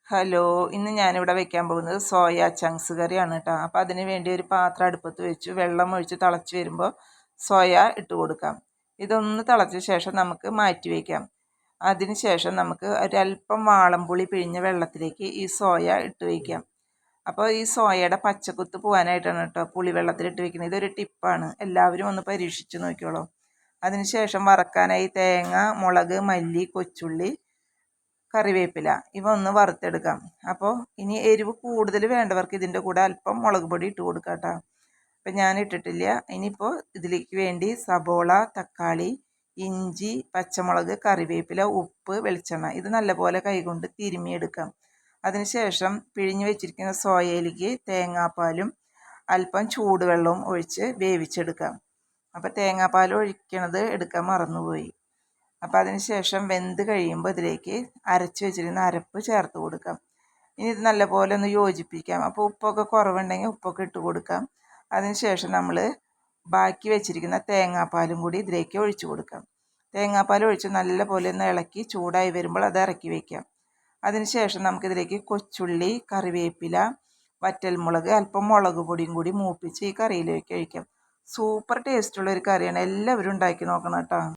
Hello, ഇന്ന് ഞാനിവിടെ വെക്കാൻ പോകുന്നത് സോയ ചങ്ക്സ് കറിയാണ് കേട്ടോ. അപ്പോൾ അതിന് വേണ്ടി ഒരു പാത്രം അടുപ്പത്ത് വെച്ചു. വെള്ളം ഒഴിച്ച് തിളച്ച് വരുമ്പോൾ സോയ ഇട്ട് കൊടുക്കാം. ഇതൊന്ന് തിളച്ച ശേഷം നമുക്ക് മാറ്റി വയ്ക്കാം. അതിന് ശേഷം നമുക്ക് ഒരല്പം വാളംപുളി പിഴിഞ്ഞ വെള്ളത്തിലേക്ക് ഈ സോയ ഇട്ട് വയ്ക്കാം. അപ്പോൾ ഈ സോയയുടെ പച്ചക്കുത്ത് പോകാനായിട്ടാണ് കേട്ടോ പുളിവെള്ളത്തിലിട്ട് വെക്കുന്നത്. ഇതൊരു ടിപ്പാണ്, എല്ലാവരും ഒന്ന് പരീക്ഷിച്ച് നോക്കിയോളൂ. അതിന് ശേഷം വറക്കാനായി തേങ്ങ, മുളക്, മല്ലി, കൊച്ചുള്ളി, കറിവേപ്പില ഇവ ഒന്ന് വറുത്തെടുക്കാം. അപ്പോൾ ഇനി എരിവ് കൂടുതൽ വേണ്ടവർക്ക് ഇതിൻ്റെ കൂടെ അല്പം മുളക് പൊടി ഇട്ട് കൊടുക്കാം കേട്ടോ. അപ്പം ഞാൻ ഇട്ടിട്ടില്ല. ഇനിയിപ്പോൾ ഇതിലേക്ക് വേണ്ടി സബോള, തക്കാളി, ഇഞ്ചി, പച്ചമുളക്, കറിവേപ്പില, ഉപ്പ്, വെളിച്ചെണ്ണ ഇത് നല്ലപോലെ കൈകൊണ്ട് തിരുമ്മിയെടുക്കാം. അതിനുശേഷം പിഴിഞ്ഞ് വെച്ചിരിക്കുന്ന സോയയിലേക്ക് തേങ്ങാപ്പാലും അല്പം ചൂടുവെള്ളവും ഒഴിച്ച് വേവിച്ചെടുക്കാം. അപ്പോൾ തേങ്ങാപ്പാൽ ഒഴിക്കണത് എടുക്കാൻ മറന്നുപോയി. അപ്പോൾ അതിന് ശേഷം വെന്ത് കഴിയുമ്പോൾ ഇതിലേക്ക് അരച്ച് വെച്ചിരുന്ന അരപ്പ് ചേർത്ത് കൊടുക്കാം. ഇനി ഇത് നല്ലപോലെ ഒന്ന് യോജിപ്പിക്കാം. അപ്പോൾ ഉപ്പൊക്കെ കുറവുണ്ടെങ്കിൽ ഉപ്പൊക്കെ ഇട്ട് കൊടുക്കാം. അതിന് ശേഷം നമ്മൾ ബാക്കി വെച്ചിരിക്കുന്ന തേങ്ങാപ്പാലും കൂടി ഇതിലേക്ക് ഒഴിച്ച് കൊടുക്കാം. തേങ്ങാപ്പാൽ ഒഴിച്ച് നല്ലപോലെ ഒന്ന് ഇളക്കി ചൂടായി വരുമ്പോൾ അത് ഇറക്കി വയ്ക്കാം. അതിന് ശേഷം നമുക്കിതിലേക്ക് കൊച്ചുള്ളി, കറിവേപ്പില, വറ്റൽമുളക്, അല്പം മുളക് പൊടിയും കൂടി മൂപ്പിച്ച് ഈ കറിയിലേക്ക് ഒഴിക്കാം. സൂപ്പർ ടേസ്റ്റുള്ള ഒരു കറിയാണ്, എല്ലാവരും ഉണ്ടാക്കി നോക്കണം കേട്ടോ.